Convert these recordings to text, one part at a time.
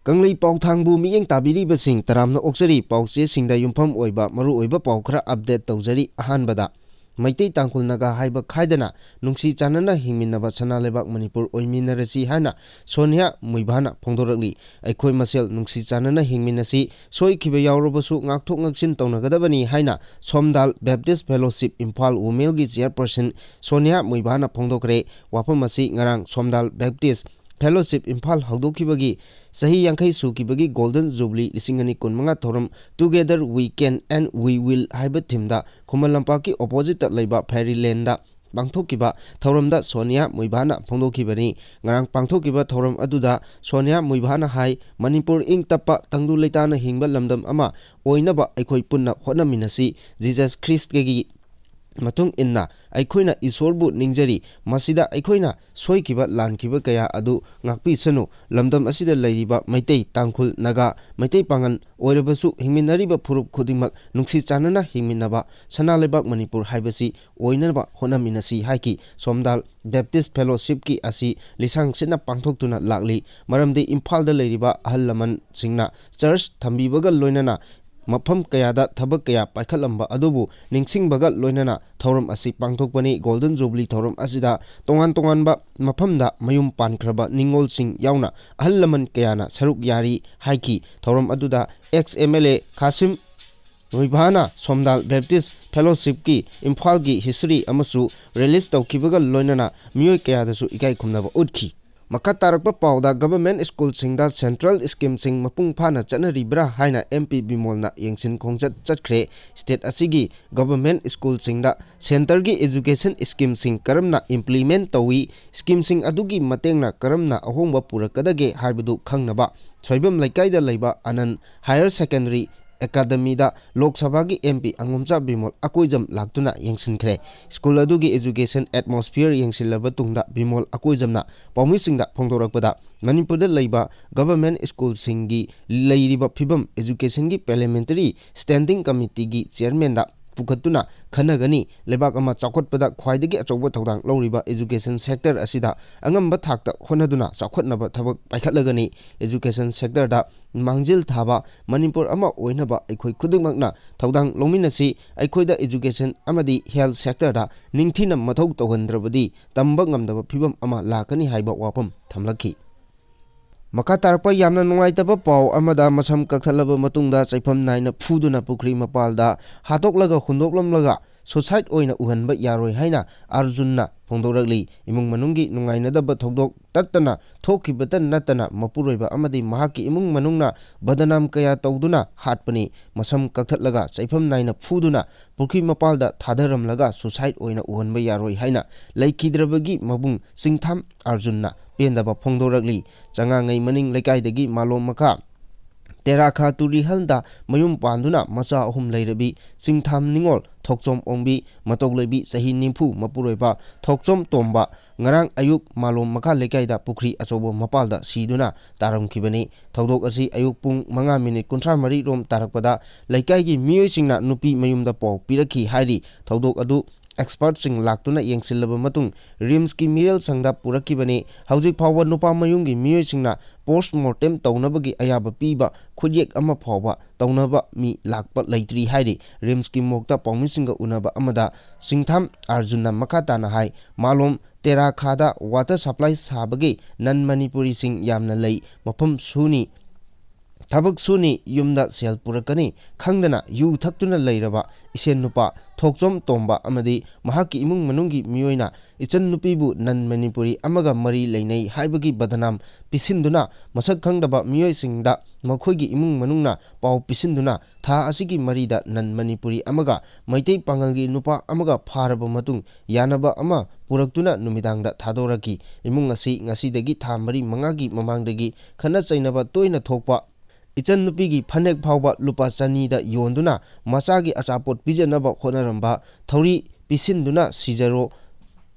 Kangli pau thangbu miyeng tabiri basing taramna oksari pau se singda yumpham oiba maru oiba pau khara update tawjari ahanbada Maitei tangkhul naga haiba khaidana nungsi chanana hingminaba sanalebak Manipur oiminarasi hana Sonia Muibhana phongdorakli aikhoi masel nungsi chanana hingminasi soikhiba yawrobasu ngakthok ngaksin tawnagadabani haina Somdal Baptist Fellowship Imphal Womel gi chairperson Sonia Muibhana phongdokre wapamasi ngarang Somdal Baptist Fellowship Imphal hawdokhibagi sahi yankhai sukibagi Golden Jubilee lisingani kunmanga thoram Together We Can and We Will haiba thimda Khuman Lampaki opposite laiba Fairyland da pangthokiba thoramda Sonia Muibhana phongdokhibani ngarang pangthokiba thoram aduda Sonia Muibhana hai Manipur ing tappa tangdu leitana hingba lamdam ama oinaba aikhoi punna honaminasi Jesus Christ gi matung inna aikhoina isorbu ningjari masida aikhoina soikiba lankiba kaya adu ngakpi sanu lamdam asida lairiba maitei tangkhul naga maitei pangan oirabasu hingminariba phurup khudingmak nungsi chanana hingminaba sanalebak Manipur haibasi oinaba honaminasi haiki Somdal Baptist Fellowship ki asi lisang sina pangthoktuna lakli maramde Imphal da lairiba ahal laman singna church thambibaga loinana Mafam kayada thabak kaya paikhalamba adubu ningsingbaga loinana thoram asi pangthokpani Golden Jubilee thoram asida tongan ba mafamda mayum pankraba ningol sing yauna ahallaman kayana saruk yari haiki thoram aduda ex MLA Kasim Muibhana Somdal Baptist Fellowship ki Imphal gi history amasu release tawkibaga loinana miyoi kayadasu ikai khumnaba utkhi Makatarakpa pauda government school singda central scheme sing mapung phana chanaribra haina MP Bimolna yengsin khongjat chatkre state asigi government school singda center gi education scheme sing karamna implement tawi scheme sing adugi matengna karamna ahongba purakadage haibadu khangnaba soibam laikai da leiba Anand Higher Secondary Academy da Lok Sabha gi MP Angomcha Bimol akoijam laktuna yengsinkhre school adugi education atmosphere yengsilaba tungda Bimol akoijamna paumisingda phongdorakpada Manipurda leiba government school singi leiriba phibam education gi parliamentary standing committee gi chairman da pukhatuna khanagani lebak ama chakotpada khwaidagi achobwa thodang loriba education sector asida angamba thakta honaduna chakhotnaba thabak paikhatlagani education sector da mangjil thaba Manipur ama oinaba aikhoi khudingmakna thodang longminasi aikhoida education amadi health sector da ningthina mathau tawhandrabadi tamba ngamdaba phibam ama lakani haiba wapam thamlakhi Makatarpa yamna nungaitaba pau amada masam kakhthalaba matungda chaifam naina phuduna pukri mapalda hatoklaga hundoklamlaga suicide oina uhanba yaroi haina Arjunna phongdorakli imung manunggi nungainadaba thodok tattana thokibata natana mapuroiba amadi mahaki imung manungna badanam kaya tawduna hatpani masam kakhthatlaga chaifam naina phuduna pukri mapalda thadaramlaga suicide oina uhanba yaroi haina laikhidrabagi mabung singtham Arjunna Pendaba phongdorakli changangai maning lekaidagi malom maka Terakha turi halda mayum panduna macha ahum leirabi singtham ningol thokchom ongbi matoklebi sahi nimpu mapuroiba thokchom tomba ngarang ayuk malom maka lekaida pukri achobo mapalda siduna taramkhibani thodok asi ayuk pung 5 minute 33 rom tarakpada lekaigi miyoi singna nupi mayumda paw pirakhi hairi thodok adu expert sing laktuna yengsilaba matung rims ki miral sangda purakibani haujik phawba nupa mayunggi miyoi singna postmortem tawnabagi ayaba piba khudyek ama phawba tawnaba mi lakpa leitri hairi rims ki mokta pawmisinga unaba amada singtham Arjunna makatana hai malom Terakhada water supply sabagi nan Manipuri sing yamna lei mafam suni Thabak suni yumda sel purakani khangdana yu thaktuna leiraba isen nupa thokchom tomba amadi mahaki imung manunggi miyoina ichan nupibu nan Manipuri amaga mari leinai haibagi badanam pisinduna masak khangdaba miyoi singda makhoigi imung manungna pau pisinduna tha asigi marida nan Manipuri amaga maitei pangalgi nupa amaga pharaba matung yanaba ama puraktuna numidangda thadoraki imung asi ngasidagi tha mari mangagi mamangdagi khana chainaba toina thokpa Ichan nupigi phanek phawba lupa chani da yonduna masagi achapot pijanaba khonaramba thauri pisinduna sijaro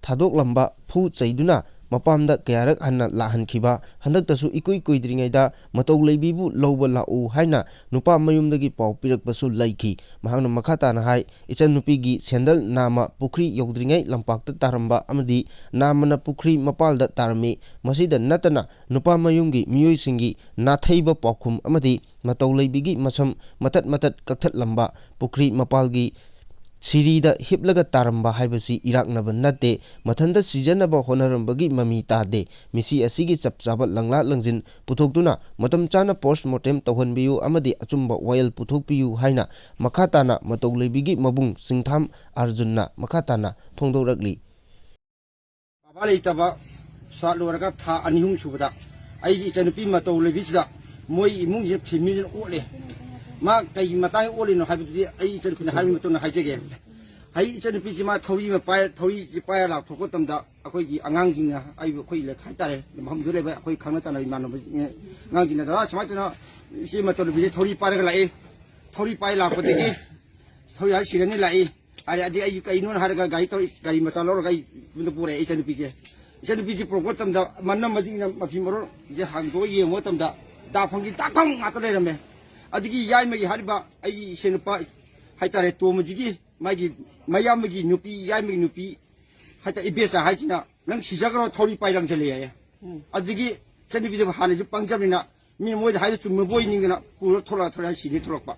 thadok lamba phu chaiduna mapamda kayarak hanna lahan khiba handak tasu ikui kuidringai da matau leibibu loba lau haina nupa mayumdagi pau pirak pasu laiki mahangna makhata na hai ichan nupi gi sendal nama pukri yogdringai lampakta taramba amadi namana pukri mapalda tarmi masida natana nupa mayumgi miyoi singi nathaiba paukhum amadi matau leibigi masam matat kaktat lamba pukri mapalgi Sirida hiplaga taramba haibasi iraknaba nate mathanda sijanaba honarambagi mami tade misi asigi chapchaba langla langjin puthokduna matam chana postmortem tawhanbiyu amadi achumba oil puthokpiyu haina makhatana matau leibigi mabung singtham arjunna makhatana phongdorakli Babale taba swalorga tha anihum subada ai chanupi matau leibida moi imung je phimi ole ma kai matai ole no habidi ai chen kun habi matuna haijege hai chen pi ji ma thori ma pai thori ji pai la thoko tamda akoi gi angang jing na ai khoi le khai tare mam dure ba akoi khangna chana man no ngang jing na da chama chana si ma to bi thori pai ga lai thori pai la ko de gi thori ai sirani lai ai adi ai kai non har ga gai to gai ma chalo gai bundu pure ai chen pi ji pro tamda man na ma jing na ma phi moro je hang do ye mo tamda da phang gi ta phang ma to le rame adigi yai magi hariba ai senupa haitare to mujigi magi mayamagi nupi yai magi nupi haita ibesa haichina nang sijagaro thori pailang chale ya adigi chani bide hane ju pangjabina mi moi da haida chumme boy ningna puro thola sini tholakpa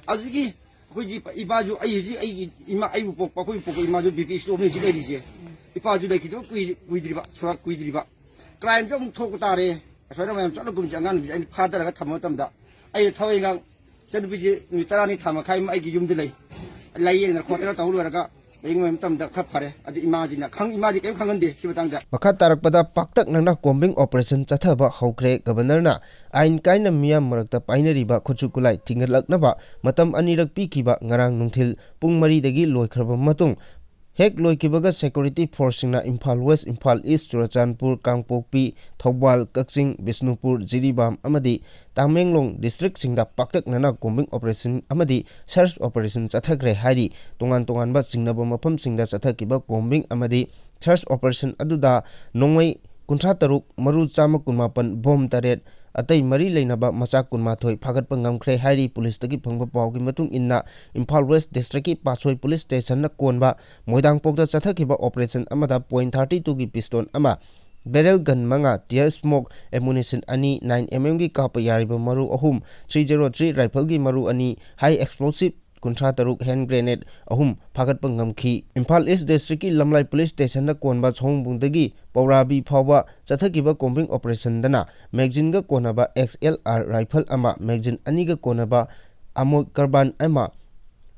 adigi hoji ibaju ai ima ai pokpa koi pokoi imaju bipi sto me jile dije ipaju da kido kuidriba thora kuidriba crime jom thok tare asara mayam chalo gum jangan bi ai father ga thamatamda ai thawai gang chen biji ni tarani thama khai mai gi yum dilai lai yeng na khotera tawlu raga ring mem tam da khap phare adi imaji na khang imaji kem khangande sibatang da makhat tarakpada paktak nangna combing operation chathaba hokre governor na ain kaina miyam marakta painari ba khuchukulai tingalaknaba matam anirak pikiba ngarang nungthil pung 3 dagi loikhraba matung Hek loikibaga security force na Imphal West, Imphal East, Churachandpur, Kangpokpi, Thobal, Kaksing, Bisnupur, Jiribam amadi Tamenglong district singda paktak nana combing operation amadi search operation chathakre hari tongan ba singnaba mafam singda chathakiba combing amadi search operation aduda nongmai 53 maru chama kunmapan bom taret atai mari leinaba macha kunmathoi phagatpa ngamkhre hairi police tagi phangba pawgi matung inna Imphal West district ki Pasoi police station na konba moidang pokda chathakiba operation amada .32 gi piston ama barrel gun manga tear smoke ammunition ani 9mm gi kapa yariba maru ahum 303 rifle gi maru ani high explosive kuntra taruk hand grenade ahum phagatpa ngamkhi Imphal East district ki Lamlai police station na konba chongbungdagi Paurabi phawba chathakiba combing operation dana magazine ga konaba XLR rifle ama magazine ani ga konaba amok carbine ama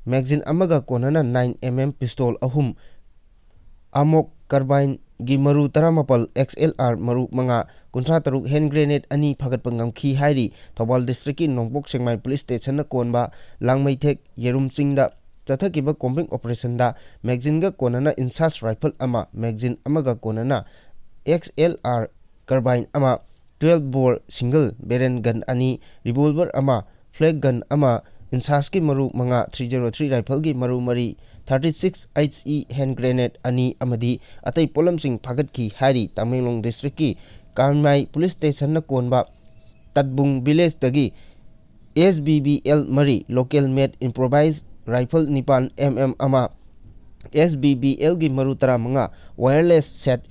magazine amaga konana 9mm pistol ahum amok carbine gi maru 18 XLR maru manga kuntra taruk hand grenade ani phagatpa ngamkhi hairi Thobal district ki Nongpok Sengmai police station na konba Langmai Thek Yerum Chingda chathakiba combing operation da magazine ga konana insas rifle ama magazine amaga konana XLR carbine ama 12 bore single barrel gun ani revolver ama flag gun ama insas ki maru manga 303 rifle gi maru mari 36 HE hand grenade ani amadi atai polam sing phagat ki hari Tamenglong district ki Kanmai police station na konba Tatbung village tagi SBBL mari local made improvised rifle nipan ama SBBL gi maru tara manga wireless set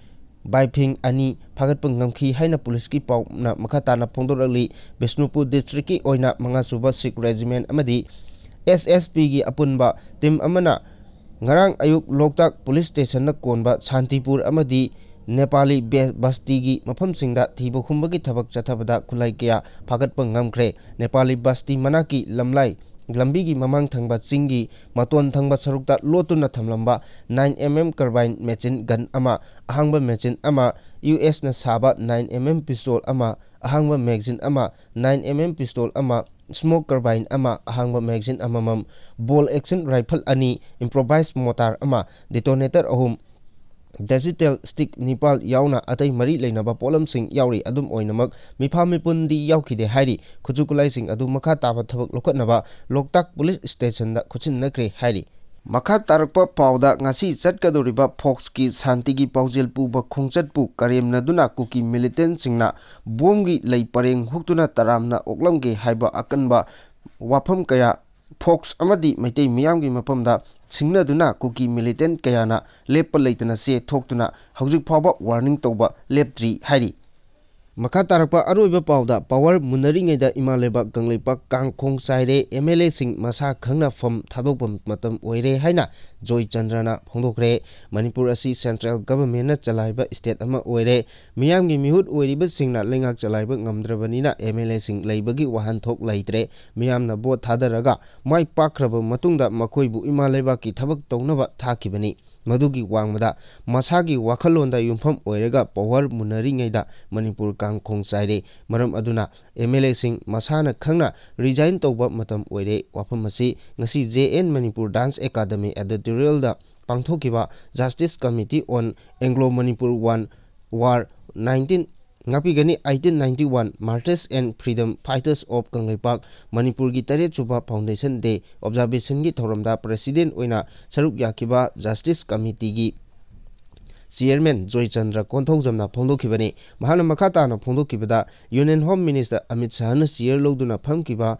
Baiping ani phagatpa ngamkhi haina police ki paw na makhatana phongdorali Bisnupur district ki oina manga suba Sikh regiment amadi SSP gi apunba team amana ngarang ayuk Loktak police station na konba Shantipur amadi Nepali Basti gi mafam singda thiba khumbagi thabak chathabada khulai kya phagatpa ngamkhre Nepali Basti manaki Lamlai lambi gi mamang thangba chingi maton thangba sarukta lotuna thamlamba 9mm carbine machine gun ama ahangba machine ama US na saba 9mm pistol ama ahangba magazine ama 9mm pistol ama smoke carbine ama ahangba magazine amamam ball action rifle ani improvised mortar ama detonator ahum digital stick Nepal yauna atai mari leinaba polam sing yauri adum oinamak mipham mipundi yaukhide hairi khuchukulai sing adu makha taba thabak lokatnaba Loktak police station da khuchin nakre hairi Makha tarpa pauda ngasi chatkadoriba Fox ki santigi paujel puba khongchatpu karemna duna kuki militant singna bomgi lei pareng huktuna taramna oklamge haiba akanba wafam kaya Fox amadi maitei miyamgi mapamda singna duna kuki militant kayana lepa leitana se thoktuna haujuk phawba warning tawba leptri hairi Makha tarpa aroiba pauda power munaringeda imaleba gangleipa kangkhong saire MLA sing masa khangna fam thadopam matam oire haina Joy Chandrana phongdokre Manipur asi central government na chalaiba state ama oire miyamgi mihut oiriba singna lengak chalaiba ngamdrabanina MLA sing leibagi wahan thok leitre miyamna bot thadaraga mai pakraba matungda makoibu imaleba ki thabak tongnaba thakibani Madugi wangmada masagi wakhalonda yumpham oirega power munaringeda Manipur kangkhong saire maram aduna MLA sing masana khangna resign tawba matam oire wafam asi ngasi JN Manipur Dance Academy editorial da pangthokiba Justice Committee on Anglo Manipur War 19 Ngapigani 1891 Martyrs and Freedom Fighters of Kangleipak Manipur gi Taret Chuba Foundation Day Observation gi thoramda President oina saruk yakiba Justice Committee gi Chairman Joy Chandra Konthojamna phongdokhibani mahana makhata na phongdokhibada Union Home Minister Amit Shah na chair loduna phamkiba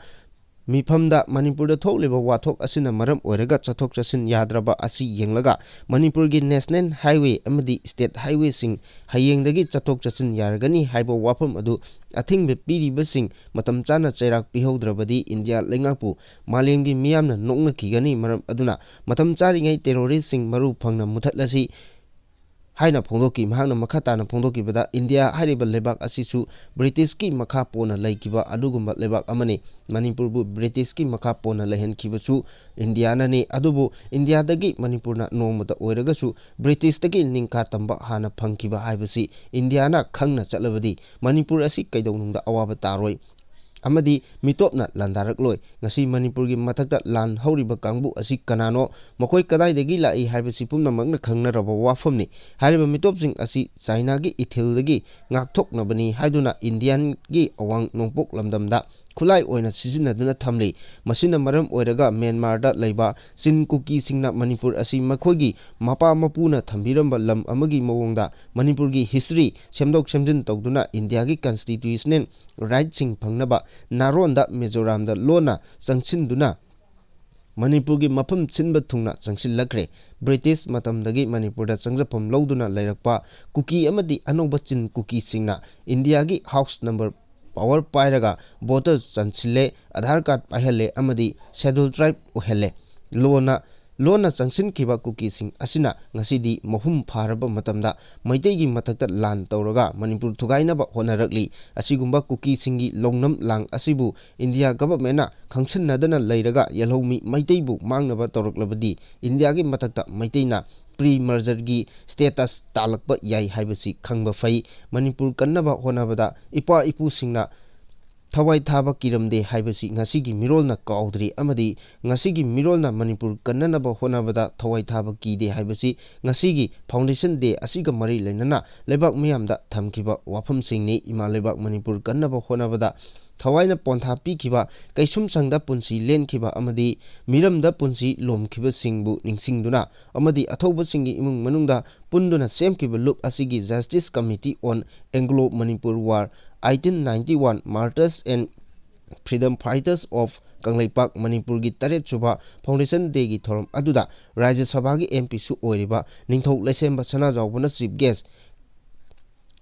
Mifamda Manipur da thokleba wathok asina maram oirega chathok chasin yadraba asi yenglaga Manipur gi National Highway amadi State Highway sing hayengdagi chathok chasin yargani haiba wafam adu athingbe piriba sing matam chana chairak pihaudrabadi India lengakpu malemgi miyamna nokna kigani maram aduna matam charingai terrorist sing maru phangna muthatlasi haina phongdoki mahangna makhata na phongdoki bada India hariba lebak asisu British ki makha pona laikiba adugumba lebak amani Manipur bu British ki makha pona lehen kibasu India na ni adubu India dagi Manipur na nomata oiragasu British dagi ningka tamba hana phangkiba haibasi India na khangna chatlabadi Manipur asi kaidawnungda awaba taroi amadi mitopna landarak loi ngasi Manipur gi mathakta lan hauriba kangbu asi kanano makoi kadai degi lai haibasi pumna magna khangna raba wafamni hariba mitopsing asi China gi ithil degi ngakthokna bani haiduna Indian gi awang nongpok lamdamda khulai oina sizinaduna thamli masina maram oiraga Myanmar da leiba sin kuki singna Manipur asi makhoigi mapa mapuna thambiramba lam amagi mawongda Manipur gi history semdok semjin tawduna India gi constitutional right sing phangnaba naronda Mizoram da lona changsinduna Manipur gi mafam chinba thungna changsilakre British matamdagi Manipur da changjapam loduna leirakpa kuki amadi anoba chin kuki singna India gi house number power pairaga voters chansile Aadhaar card paihale amadi schedule tribe ohele lona changsin kiba kuki sing asina ngasidi mohum pharaba matamda maitei gi matakta lan tawraga Manipur thugainaba honarakli asigumba kuki singi longnam lang asibu India government na khangsinnadana leiraga yalhomi maitei bu mangnaba tawraklabadi India gi matakta maitei na pre-merger gi status talakba yai haibasi khangba fai Manipur kannaba honabada ipa ipu singna thawai thaba kiramde haibasi ngasigi mirolna kaudri amadi ngasigi mirolna Manipur kannanaba honabada thawai thaba kide haibasi ngasigi foundation day asiga mari lenana lebak miyamda thamkiba wafam singni ima lebak Manipur kannaba honabada Thawaina pontha pikiba kaisum sangda punsi lenkiba amadi miramda punsi lomkiba singbu ningsingduna amadi athoba singi imung manungda punduna semkiba loop asigi Justice Committee on Anglo Manipur War 1891 Martyrs and Freedom Fighters of Kangleipak Manipur gi Taret Chuba Foundation Day gi thoram aduda Rajya Sabha gi MP su oiriba Ningthau Laisemba Sanajawbuna chief guest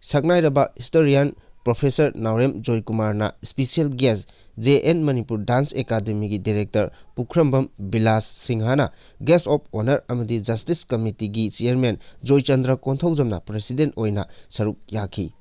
Saknairaba historian Professor Naurem Joy Kumar na special guest JN Manipur Dance Academy gi director Pukhrambam Bilas Singhana guest of honor amadi Justice Committee gi chairman Joy Chandra Konthojamna president oina saruk yaki